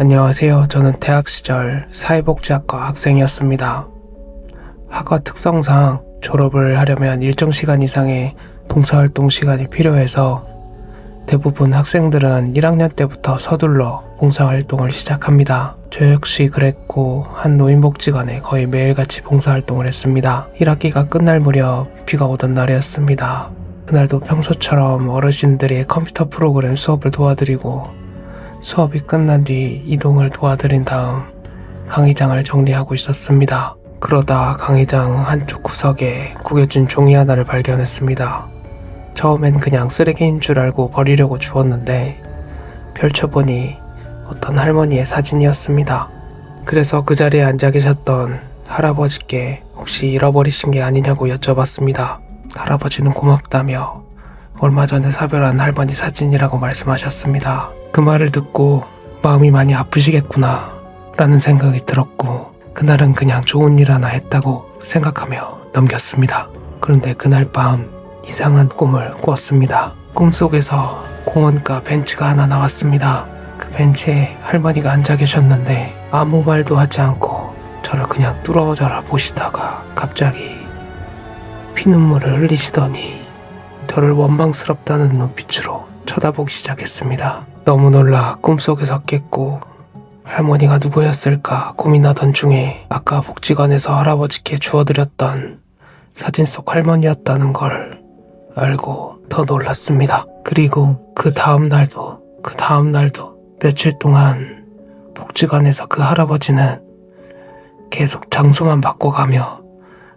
안녕하세요. 저는 대학 시절 사회복지학과 학생이었습니다. 학과 특성상 졸업을 하려면 일정 시간 이상의 봉사활동 시간이 필요해서 대부분 학생들은 1학년 때부터 서둘러 봉사활동을 시작합니다. 저 역시 그랬고 한 노인복지관에 거의 매일같이 봉사활동을 했습니다. 1학기가 끝날 무렵 비가 오던 날이었습니다. 그날도 평소처럼 어르신들이 컴퓨터 프로그램 수업을 도와드리고 수업이 끝난 뒤 이동을 도와드린 다음 강의장을 정리하고 있었습니다. 그러다 강의장 한쪽 구석에 구겨진 종이 하나를 발견했습니다. 처음엔 그냥 쓰레기인 줄 알고 버리려고 주웠는데 펼쳐보니 어떤 할머니의 사진이었습니다. 그래서 그 자리에 앉아 계셨던 할아버지께 혹시 잃어버리신 게 아니냐고 여쭤봤습니다. 할아버지는 고맙다며 얼마 전에 사별한 할머니 사진이라고 말씀하셨습니다. 그 말을 듣고 마음이 많이 아프시겠구나 라는 생각이 들었고 그날은 그냥 좋은 일 하나 했다고 생각하며 넘겼습니다. 그런데 그날 밤 이상한 꿈을 꾸었습니다. 꿈속에서 공원가 벤치가 하나 나왔습니다. 그 벤치에 할머니가 앉아 계셨는데 아무 말도 하지 않고 저를 그냥 뚫어져라 보시다가 갑자기 피눈물을 흘리시더니 저를 원망스럽다는 눈빛으로 쳐다보기 시작했습니다. 너무 놀라 꿈속에서 깼고 할머니가 누구였을까 고민하던 중에 아까 복지관에서 할아버지께 주워드렸던 사진 속 할머니였다는 걸 알고 더 놀랐습니다. 그리고 그 다음 날도 며칠 동안 복지관에서 그 할아버지는 계속 장소만 바꿔가며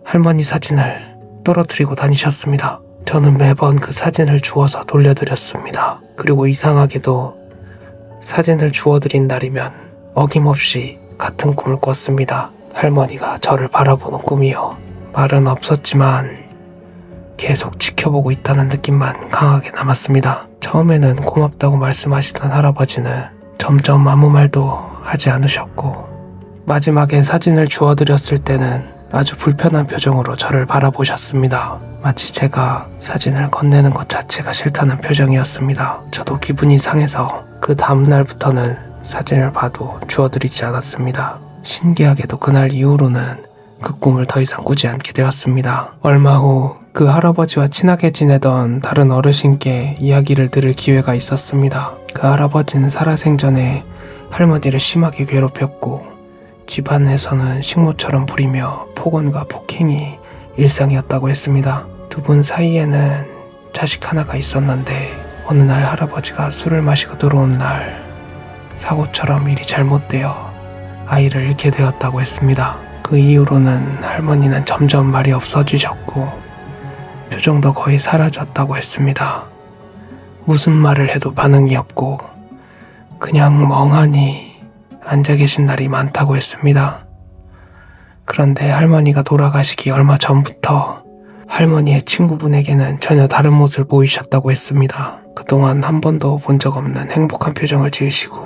할머니 사진을 떨어뜨리고 다니셨습니다. 저는 매번 그 사진을 주워서 돌려드렸습니다. 그리고 이상하게도 사진을 주워드린 날이면 어김없이 같은 꿈을 꿨습니다. 할머니가 저를 바라보는 꿈이요. 말은 없었지만 계속 지켜보고 있다는 느낌만 강하게 남았습니다. 처음에는 고맙다고 말씀하시던 할아버지는 점점 아무 말도 하지 않으셨고 마지막엔 사진을 주워드렸을 때는 아주 불편한 표정으로 저를 바라보셨습니다. 마치 제가 사진을 건네는 것 자체가 싫다는 표정이었습니다. 저도 기분이 상해서 그 다음날부터는 사진을 봐도 주워드리지 않았습니다. 신기하게도 그날 이후로는 그 꿈을 더 이상 꾸지 않게 되었습니다. 얼마 후 그 할아버지와 친하게 지내던 다른 어르신께 이야기를 들을 기회가 있었습니다. 그 할아버지는 살아생전에 할머니를 심하게 괴롭혔고 집안에서는 식모처럼 부리며 폭언과 폭행이 일상이었다고 했습니다. 두 분 사이에는 자식 하나가 있었는데 어느 날 할아버지가 술을 마시고 들어온 날 사고처럼 일이 잘못되어 아이를 잃게 되었다고 했습니다. 그 이후로는 할머니는 점점 말이 없어지셨고 표정도 거의 사라졌다고 했습니다. 무슨 말을 해도 반응이 없고 그냥 멍하니 앉아 계신 날이 많다고 했습니다. 그런데 할머니가 돌아가시기 얼마 전부터 할머니의 친구분에게는 전혀 다른 모습을 보이셨다고 했습니다. 그동안 한 번도 본 적 없는 행복한 표정을 지으시고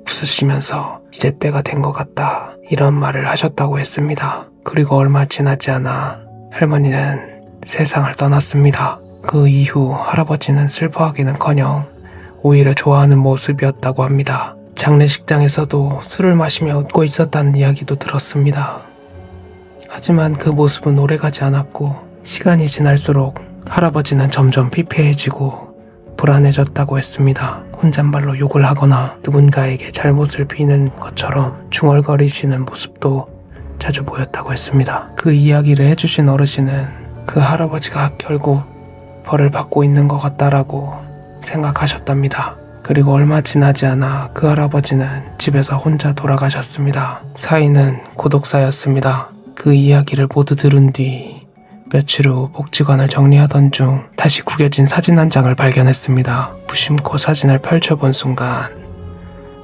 웃으시면서 이제 때가 된 것 같다 이런 말을 하셨다고 했습니다. 그리고 얼마 지나지 않아 할머니는 세상을 떠났습니다. 그 이후 할아버지는 슬퍼하기는커녕 오히려 좋아하는 모습이었다고 합니다. 장례식장에서도 술을 마시며 웃고 있었다는 이야기도 들었습니다. 하지만 그 모습은 오래가지 않았고 시간이 지날수록 할아버지는 점점 피폐해지고 불안해졌다고 했습니다. 혼잣말로 욕을 하거나 누군가에게 잘못을 비는 것처럼 중얼거리시는 모습도 자주 보였다고 했습니다. 그 이야기를 해주신 어르신은 그 할아버지가 결국 벌을 받고 있는 것 같다라고 생각하셨답니다. 그리고 얼마 지나지 않아 그 할아버지는 집에서 혼자 돌아가셨습니다. 사인은 고독사였습니다. 그 이야기를 모두 들은 뒤 며칠 후 복지관을 정리하던 중 다시 구겨진 사진 한 장을 발견했습니다. 무심코 사진을 펼쳐본 순간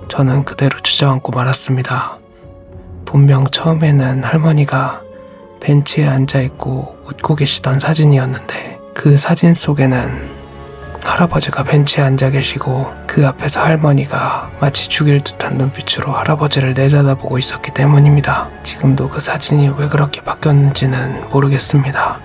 저는 그대로 주저앉고 말았습니다. 분명 처음에는 할머니가 벤치에 앉아있고 웃고 계시던 사진이었는데 그 사진 속에는 할아버지가 벤치에 앉아 계시고 그 앞에서 할머니가 마치 죽일 듯한 눈빛으로 할아버지를 내려다보고 있었기 때문입니다. 지금도 그 사진이 왜 그렇게 바뀌었는지는 모르겠습니다.